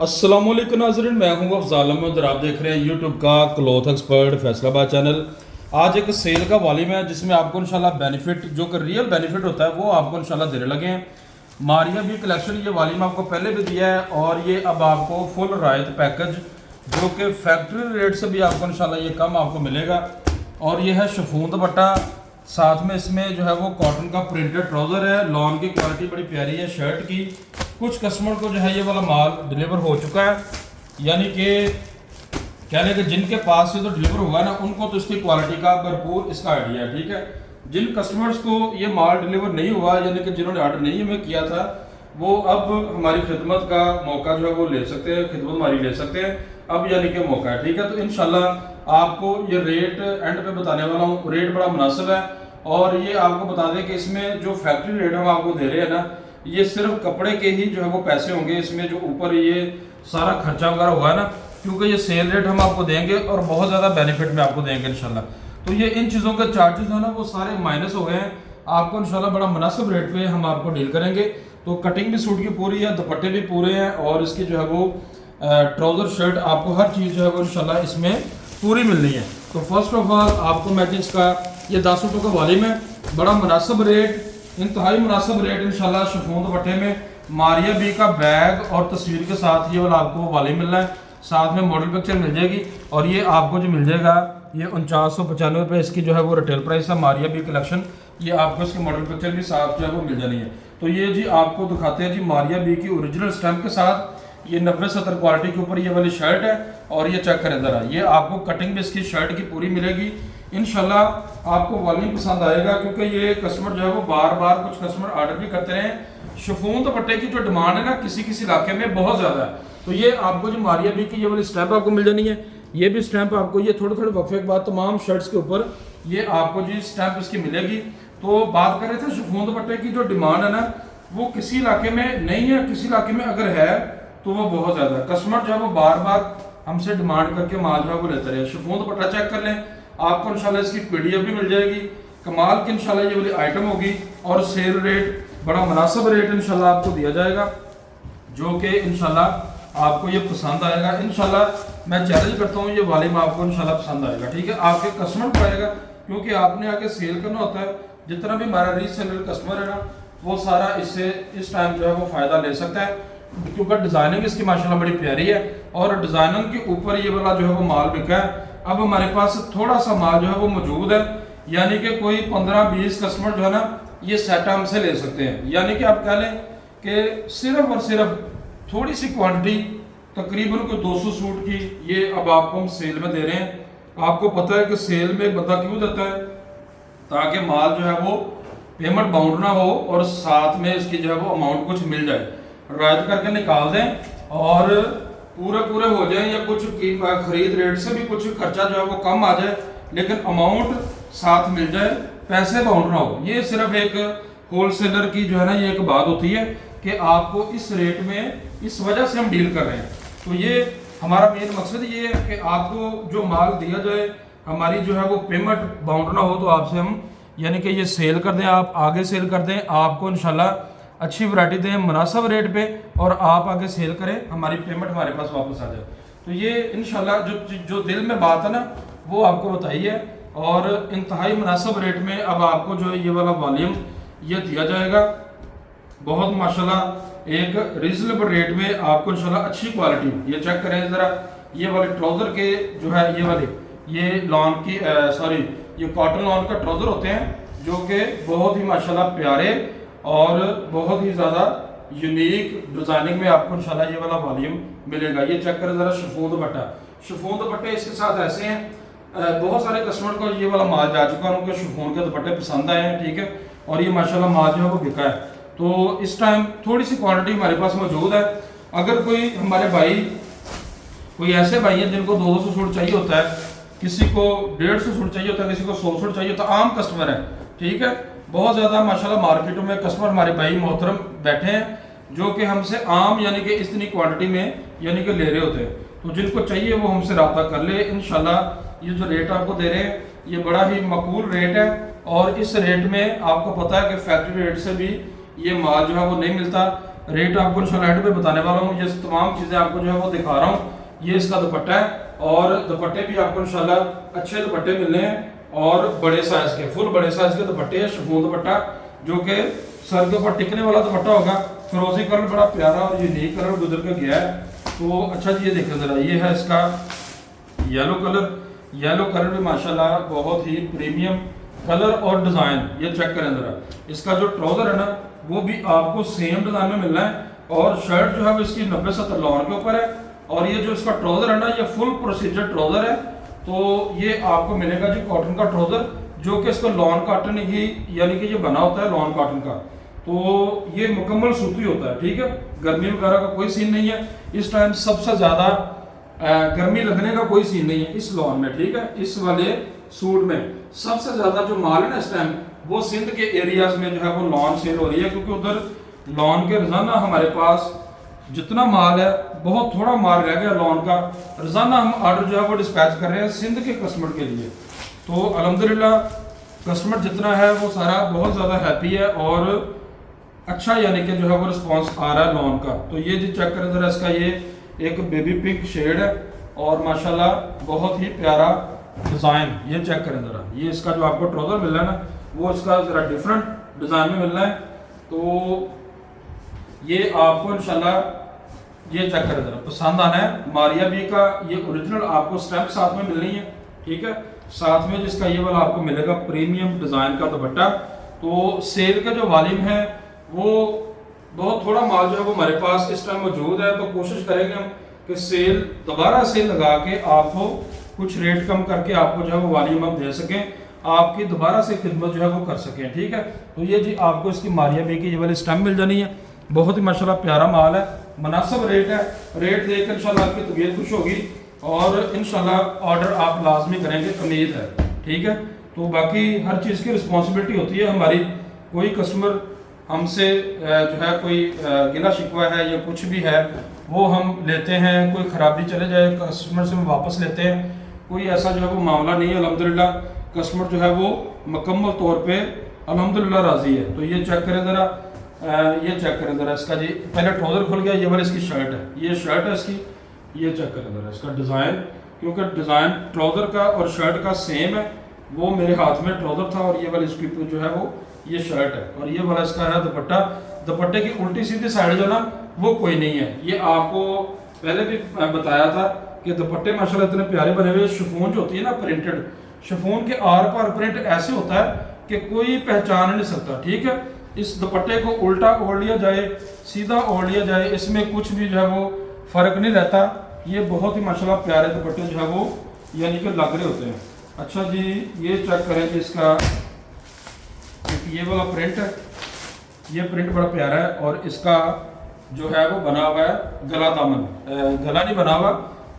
अस्सलाम वालेकुम नाज़रीन, मैं हूं अफजाल अहमद और आप देख रहे हैं यूट्यूब का क्लॉथ एक्सपर्ट फैसलाबाद चैनल। आज एक सेल का वॉल्यूम है जिसमें आपको इंशाल्लाह बेनिफिट, जो कि रियल बेनिफिट होता है, वो आपको इंशाल्लाह देने लगे हैं। मारिया भी कलेक्शन, ये वॉल्यूम आपको पहले भी दिया है और ये अब आपको फुल रायत पैकेज जो कि फैक्ट्री रेट से भी आपको इंशाल्लाह ये कम आपको मिलेगा। और ये है शिफॉन दुपट्टा, साथ में इसमें जो है वो कॉटन का प्रिंटेड ट्राउज़र है। लॉन की क्वालिटी बड़ी प्यारी है शर्ट की। कुछ कस्टमर को जो है ये वाला माल डिलीवर हो चुका है, यानी कि कह लें कि जिनके पास से तो डिलीवर हुआ ना, उनको तो इसकी क्वालिटी का भरपूर इसका आइडिया है। ठीक है, जिन कस्टमर्स को ये माल डिलीवर नहीं हुआ, यानी कि जिन्होंने ऑर्डर नहीं हमें किया था, वो अब हमारी खिदमत का मौका जो है वो ले सकते हैं, खिदमत हमारी ले सकते हैं अब, यानी कि मौका है। ठीक है, तो इंशाल्लाह आपको ये रेट एंड पे बताने वाला हूँ। रेट बड़ा मुनासिब है और ये आपको बता दें कि इसमें जो फैक्ट्री रेट हम आपको दे रहे हैं ना, ये सिर्फ कपड़े के ही जो है वो पैसे होंगे। इसमें जो ऊपर ये सारा खर्चा वगैरह हुआ है ना, क्योंकि ये सेल रेट हम आपको देंगे और बहुत ज़्यादा बेनिफिट में आपको देंगे इंशाल्लाह। तो ये इन चीज़ों के चार्जेस है ना, वो सारे माइनस हो गए हैं। आपको इंशाल्लाह बड़ा मुनासिब रेट पे हम आपको डील करेंगे। तो कटिंग भी सूट की पूरी है, दुपट्टे भी पूरे हैं और इसकी जो है वो ट्राउज़र शर्ट, आपको हर चीज़ जो है वो इंशाल्लाह इसमें पूरी मिलनी है। तो फर्स्ट ऑफ ऑल आपको मैचिंग्स का ये 10 सूटों का वॉल्यूम है, बड़ा मुनासिब रेट, इंतहाई मुनासिब रेट इंशाल्लाह। शिफॉन दुपट्टे में मारिया बी का बैग और तस्वीर के साथ ये वाला आपको वॉल्यूम मिल रहा है। साथ में मॉडल पिक्चर मिल जाएगी और ये आपको जो मिल जाएगा ये 4995 रुपये इसकी जो है वो रिटेल प्राइस है। मारिया बी कलेक्शन, ये आपको इसकी मॉडल पिक्चर भी साथ जो है वो मिल जानी है। तो ये जी आपको दिखाते हैं जी मारिया बी की ओरिजिनल स्टैम्प के साथ, ये 90-70 क्वालिटी के ऊपर ये वाली शर्ट है। और ये चेक करें ज़रा, ये आपको कटिंग भी इसकी शर्ट की पूरी मिलेगी। इंशाल्लाह आपको वॉल्यूम पसंद आएगा, क्योंकि ये कस्टमर जो है वो बार बार कुछ कस्टमर ऑर्डर भी करते हैं। शिफॉन दुपट्टे की जो डिमांड है ना, किसी किसी इलाके में बहुत ज़्यादा है। तो ये आपको जो मारिया बी की ये वाली स्टैम्प आपको मिल जानी है। ये भी स्टैम्प आपको ये थोड़े थोड़े वक्फे के बाद तमाम शर्ट्स के ऊपर ये आपको जी स्टैम्प इसकी मिलेगी। तो बात कर रहे थे शिफॉन दुपट्टे की जो डिमांड है ना, वो किसी इलाके में नहीं है, किसी इलाके में अगर है तो वो बहुत ज़्यादा है। कस्टमर जो है वो बार बार हमसे डिमांड करके माल जो है वो लेते रहे। शिफॉन दुपट्टा चेक कर लें, आपको इंशाल्लाह इसकी पीडीएफ भी मिल जाएगी। कमाल की इंशाल्लाह ये वाली आइटम होगी और सेल रेट बड़ा मुनासिब रेट इंशाल्लाह आपको दिया जाएगा, जो कि इंशाल्लाह आपको ये पसंद आएगा। इंशाल्लाह मैं चैलेंज करता हूँ ये वॉल्यूम आपको इंशाल्लाह पसंद आएगा। ठीक है, आपके कस्टमर को आएगा, क्योंकि आपने आगे सेल करना होता है। जितना भी हमारा रीसेलर कस्टमर है ना, वो सारा इससे इस टाइम जो है वो फ़ायदा ले सकता है, क्योंकि डिज़ाइनिंग इसकी माशाल्लाह बड़ी प्यारी है और डिज़ाइनिंग के ऊपर ये वाला जो है वो माल बिका है। अब हमारे पास थोड़ा सा माल जो है वो मौजूद है, यानी कि कोई 15-20 कस्टमर जो है ना ये सेट हमसे ले सकते हैं। यानी कि आप कह लें कि सिर्फ और सिर्फ थोड़ी सी क्वांटिटी, तकरीबन कोई 200 सूट की, ये अब आपको हम सेल में दे रहे हैं। आपको पता है कि सेल में बंदा क्यों देता है, ताकि माल जो है वो पेमेंट बाउंड ना हो और साथ में इसकी जो है वो अमाउंट कुछ मिल जाए। राइट करके निकाल दें और पूरे हो जाए, या कुछ खरीद रेट से भी कुछ खर्चा जो है वो कम आ जाए, लेकिन अमाउंट साथ मिल जाए, पैसे बाउंड ना हो। ये सिर्फ एक होलसेलर की जो है ना ये एक बात होती है कि आपको इस रेट में, इस वजह से हम डील कर रहे हैं। तो ये हमारा मेन मकसद ये है कि आपको जो माल दिया जाए, हमारी जो है वो पेमेंट बाउंड ना हो। तो आपसे हम यानी कि ये सेल कर दें, आप आगे सेल कर दें, आपको इंशाल्लाह अच्छी वैरायटी दें मुनासिब रेट पे और आप आगे सेल करें, हमारी पेमेंट हमारे पास वापस आ जाए। तो ये इंशाल्लाह जो दिल में बात है ना, वो आपको बताई है और इंतहाई मुनासिब रेट में अब आपको जो है ये वाला वॉल्यूम ये दिया जाएगा। बहुत माशाल्लाह एक रीजनेबल रेट में आपको इंशाल्लाह अच्छी क्वालिटी। ये चेक करें ज़रा, ये वाले ट्राउज़र के जो है ये वाले ये लॉन की ये कॉटन लॉन का ट्राउज़र होते हैं, जो कि बहुत ही माशाल्लाह प्यारे और बहुत ही ज़्यादा यूनिक डिज़ाइनिंग में आपको इंशाल्लाह ये वाला वॉल्यूम मिलेगा। ये चेक करें ज़रा, शिफॉन दुपट्टा, शिफॉन दुपट्टे इसके साथ ऐसे हैं। बहुत सारे कस्टमर को ये वाला माल जा चुका है, उनको शिफॉन के दुपट्टे पसंद आए हैं। ठीक है, और ये माशाल्लाह माल जो है वो बिका है। तो इस टाइम थोड़ी सी क्वान्टिटी हमारे पास मौजूद है। अगर कोई हमारे भाई, कोई ऐसे भाई हैं जिनको 200 सूट चाहिए होता है, किसी को 150 सूट चाहिए होता है, किसी को 100 सूट चाहिए होता है, आम कस्टमर है। ठीक है, बहुत ज़्यादा माशाल्लाह मार्केटों में कस्टमर हमारे भाई मोहतरम बैठे हैं, जो कि हमसे आम यानी कि इतनी क्वांटिटी में यानी कि ले रहे होते हैं। तो जिनको चाहिए वो हमसे रब्ता कर ले। इंशाल्लाह ये जो रेट आपको दे रहे हैं ये बड़ा ही मकबूल रेट है और इस रेट में आपको पता है कि फैक्ट्री रेट से भी ये माल जो है वो नहीं मिलता। रेट आपको इंशाल्लाह एंड पे बताने वाला हूँ। ये तमाम चीज़ें आपको जो है वो दिखा रहा हूँ। ये इसका दुपट्टा है और दुपट्टे भी आपको इंशाल्लाह अच्छे दुपट्टे मिलने हैं और बड़े साइज के, फुल बड़े साइज के दुपट्टे हैं। शिफॉन दुपट्टा जो कि सर के ऊपर टिकने वाला दुपट्टा होगा। फिरोजी कलर बड़ा प्यारा और यूनिक कलर गुजर के गया है। तो अच्छा जी ये देखें ज़रा, ये है इसका येलो कलर। येलो कलर भी माशाल्लाह बहुत ही प्रीमियम कलर और डिज़ाइन। ये चेक करें ज़रा, इसका जो ट्राउज़र है ना वो भी आपको सेम डिज़ाइन में मिलना है और शर्ट जो है वो इसकी 90-70 लॉन के ऊपर है। और ये जो इसका ट्राउज़र है ना ये फुल प्रोसीजर ट्राउज़र है। तो ये आपको मिलेगा जी कॉटन का ट्राउज़र, जो कि इसका लॉन कॉटन ही यानी कि ये बना होता है लॉन कॉटन का। तो ये मुकम्मल सूती होता है, ठीक है। गर्मी वगैरह का कोई सीन नहीं है। इस टाइम सबसे ज़्यादा गर्मी लगने का कोई सीन नहीं है इस लॉन में, ठीक है। इस वाले सूट में सबसे ज़्यादा जो माल है ना इस टाइम वो सिंध के एरियाज में जो है वो लॉन सेल हो रही है, क्योंकि उधर लॉन के रोज़ाना हमारे पास जितना माल है बहुत थोड़ा माल रह गया लॉन का। रोज़ाना हम ऑर्डर जो है वो डिस्पैच कर रहे हैं सिंध के कस्टमर के लिए। तो अल्हम्दुलिल्लाह कस्टमर जितना है वो सारा बहुत ज़्यादा हैप्पी है और अच्छा यानी कि जो है वो रिस्पांस आ रहा है लॉन का। तो ये जी चेक करें ज़रा, इसका ये एक बेबी पिंक शेड है और माशाल्लाह बहुत ही प्यारा डिज़ाइन। ये चेक करें ज़रा, ये इसका जो आपको ट्राउज़र मिल रहा है ना वो इसका ज़रा डिफरेंट डिज़ाइन में मिल रहा है। तो ये आपको इंशाल्लाह ये चेक करें ज़रा, पसंद आना है। मारिया बी का ये ओरिजिनल आपको स्टैम्प साथ में मिलनी है, ठीक है। साथ में जिसका ये वाला आपको मिलेगा प्रीमियम डिज़ाइन का दुपट्टा। तो सेल का जो वॉल्यूम है वो बहुत थोड़ा माल जो है वो हमारे पास इस टाइम मौजूद है। तो कोशिश करेंगे हम कि सेल दोबारा सेल लगा के आपको कुछ रेट कम करके आपको जो है वो वॉल्यूम हम दे सकें, आपकी दोबारा से खिदमत जो है वो कर सकें, ठीक है। तो ये जी आपको इसकी मारिया बी की ये वाली स्टैम्प मिल जानी है। बहुत ही माशाल्लाह प्यारा माल है, मुनासिब रेट है। रेट देखकर इंशाल्लाह आपकी तबीयत खुश होगी और इंशाल्लाह ऑर्डर आप लाजमी करेंगे, उम्मीद है, ठीक है। तो बाकी हर चीज़ की रिस्पॉन्सिबिलिटी होती है हमारी। कोई कस्टमर हमसे जो है कोई गिला शिकवा है या कुछ भी है वो हम लेते हैं, कोई ख़राबी चले जाए कस्टमर से हम वापस लेते हैं, कोई ऐसा जो है वो मामला नहीं है। अल्हम्दुलिल्लाह कस्टमर जो है वो मुकम्मल तौर पे अल्हम्दुलिल्लाह राज़ी है। तो ये चेक करें ज़रा, ये चेक करें ज़रा, इसका जी पहले ट्राउज़र खुल गया। ये वाली इसकी शर्ट है, ये शर्ट है इसकी। ये चेक करें ज़रा इसका डिज़ाइन, क्योंकि डिज़ाइन ट्राउज़र का और शर्ट का सेम है। वो मेरे हाथ में ट्राउज़र था और ये वाली इसकी जो है वो ये शर्ट है और ये वाला इसका है दुपट्टा। दुपट्टे की उल्टी सीधी साइड जो ना वो कोई नहीं है। ये आपको पहले भी बताया था कि दुपट्टे माशाल्लाह इतने प्यारे बने हुए। शिफॉन जो होती है ना प्रिंटेड, शिफॉन के आर पार प्रिंट ऐसे होता है कि कोई पहचान नहीं सकता, ठीक है। इस दुपट्टे को उल्टा ओढ़ लिया जाए, सीधा ओढ़ लिया जाए, इसमें कुछ भी जो है वो फ़र्क नहीं रहता। ये बहुत ही माशाल्लाह प्यारे दुपट्टे जो है वो यानी कि लग रहे होते हैं। अच्छा जी ये चेक करें कि इसका ये वाला प्रिंट है, ये प्रिंट बड़ा प्यारा है और इसका जो है वो बना हुआ है गला दामन, गला नहीं बना हुआ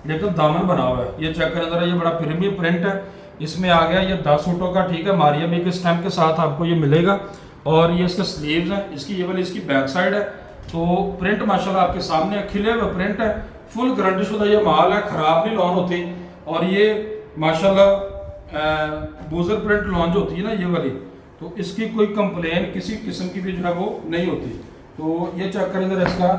लेकिन दामन बना हुआ है। ये चेक करें ज़रा, ये बड़ा प्रीमियम प्रिंट है। इसमें आ गया ये 10 सूटों का, ठीक है। मारिया बी के स्टैम्प के साथ आपको ये मिलेगा और ये इसका स्लीव्स है, इसकी ये वाली इसकी बैक साइड है। तो प्रिंट माशाल्लाह आपके सामने खिले हुए प्रिंट है, फुल गारंटी शुदा ये माल है, ख़राब नहीं लॉन होती। और ये माशाल्लाह बूजर प्रिंट लॉन जो होती है ना ये वाली, तो इसकी कोई कंप्लेन किसी किस्म की भी जो है वो नहीं होती। तो ये चेक करें ज़रा, इसका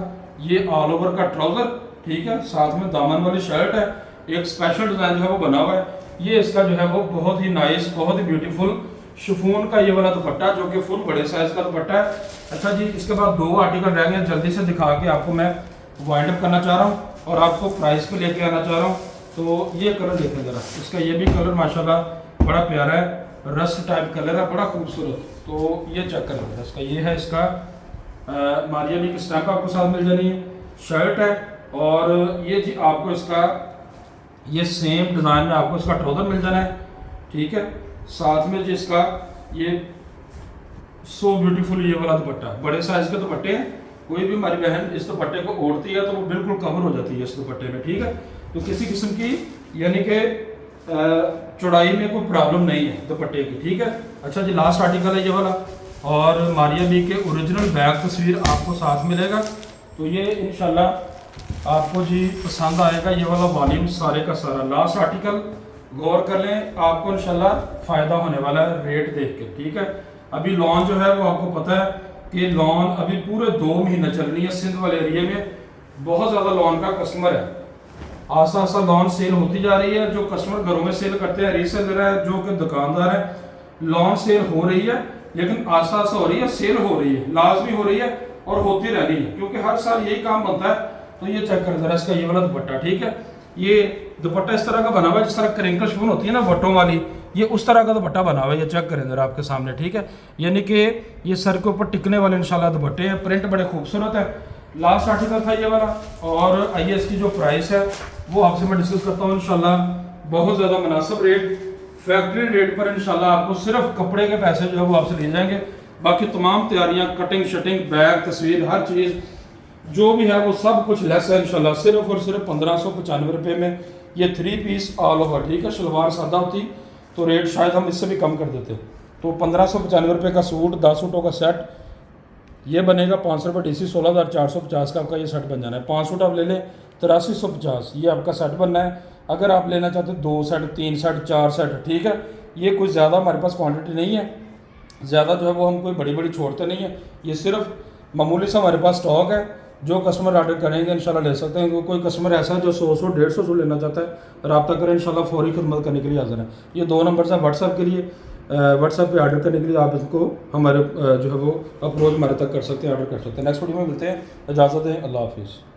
ये ऑल ओवर का ट्राउज़र, ठीक है, साथ में दामन वाली शर्ट है, एक स्पेशल डिज़ाइन जो है वो बना हुआ है। ये इसका जो है वो बहुत ही नाइस, बहुत ही ब्यूटीफुल शिफॉन का ये वाला दुपट्टा जो कि फुल बड़े साइज़ का दुपट्टा है। अच्छा जी इसके बाद 2 आर्टिकल रह गए, जल्दी से दिखा के आपको मैं वाइंड अप करना चाह रहा हूँ और आपको प्राइस पे लेके आना चाह रहा हूँ। तो ये कलर देखें ज़रा, इसका ये भी कलर माशाल्लाह बड़ा प्यारा है, रस्ट टाइप कलर है, बड़ा खूबसूरत। तो ये चेक करें इसका, ये है इसका मारिया बी की स्टैम्प आपको साथ मिल जानी है, शर्ट है। और ये जी आपको इसका ये सेम डिज़ाइन में आपको इसका ट्राउज़र मिल जाना है, ठीक है। साथ में जी इसका ये सो ब्यूटीफुल ये वाला दुपट्टा, बड़े साइज़ के दुपट्टे हैं। कोई भी हमारी बहन इस दुपट्टे को ओढ़ती है तो वो बिल्कुल कवर हो जाती है इस दुपट्टे में, ठीक है। तो किसी किस्म की यानी कि चौड़ाई में कोई प्रॉब्लम नहीं है दुपट्टे की, ठीक है। अच्छा जी लास्ट आर्टिकल है ये वाला और मारिया बी के ओरिजिनल बैग तस्वीर आपको साथ मिलेगा। तो ये इंशाल्लाह आपको जी पसंद आएगा ये वाला वॉल्यूम सारे का सारा। लास्ट आर्टिकल गौर कर लें, आपको इंशाल्लाह फ़ायदा होने वाला है रेट देख के, ठीक है। अभी लॉन्च जो है वो आपको पता है कि लॉन अभी पूरे 2 महीने चल रही है सिंध वाले एरिया में, बहुत ज़्यादा लॉन का कस्टमर है। आस्ता आस्ता लॉन सेल होती जा रही है। जो कस्टमर घरों में सेल करते हैं, रीसेलर है, जो कि दुकानदार है, लॉन सेल हो रही है, लेकिन आस्ता आस्ता हो रही है, सेल हो रही है, लाजमी हो रही है और होती रहनी है, क्योंकि हर साल यही काम बनता है। तो ये चेक कर जरा इसका ये वाला दुपट्टा, ठीक है, ये दुपट्टा इस तरह का बना हुआ है, जिस तरह क्रिंकल शिफॉन होती है ना वटों वाली, ये उस तरह का दुपट्टा बना हुआ है। ये चेक करें जरा आपके सामने, ठीक है, यानी कि ये सर के ऊपर टिकने वाले इंशाल्लाह दुपट्टे हैं। प्रिंट बड़े खूबसूरत है। लास्ट आर्टिकल था ये वाला, और आइए इसकी जो प्राइस है वो आपसे मैं डिस्कस करता हूँ इंशाल्लाह। बहुत ज़्यादा मुनासिब रेट, फैक्ट्री रेट पर इंशाल्लाह आपको सिर्फ कपड़े के पैसे जो है वो आपसे लिए जाएंगे। बाकी तमाम तैयारियाँ, कटिंग शटिंग, बैग, तस्वीर, हर चीज़ जो भी है वो सब कुछ लेस है इंशाल्लाह। सिर्फ और सिर्फ 1595 रुपये में ये 3 पीस ऑल ओवर, ठीक है। शलवार सादा होती तो रेट शायद हम इससे भी कम कर देते। तो 1595 रुपये का सूट, 10 सूटों का सेट ये बनेगा 500 रुपये DC, 16,450 का आपका ये सेट बन जाना है। 5 सूट आप ले लें 8350, ये आपका सेट बनना है। अगर आप लेना चाहते 2 सेट, 3 सेट, 4 सेट, ठीक है, ये कुछ ज़्यादा हमारे पास क्वांटिटी नहीं है, ज़्यादा जो है वो हम कोई बड़ी बड़ी छोड़ते नहीं है। ये सिर्फ मामूली सा हमारे पास स्टॉक है। जो कस्टमर ऑर्डर करेंगे इंशाल्लाह ले सकते हैं। कोई कस्टमर ऐसा है जो 100 150 सूट लेना चाहता है, रब्ता करें, इंशाल्लाह फौरी खिदमत करने के लिए हाजिर है। ये 2 नंबर हैं व्हाट्सएप के लिए, व्हाट्सएप पे ऑर्डर करने के लिए आप इसको हमारे जो है वो अप्रोच हमारे तक कर सकते हैं, ऑर्डर कर सकते हैं। नेक्स्ट वीडियो में मिलते हैं, इजाज़त दें, अल्लाह हाफिज़।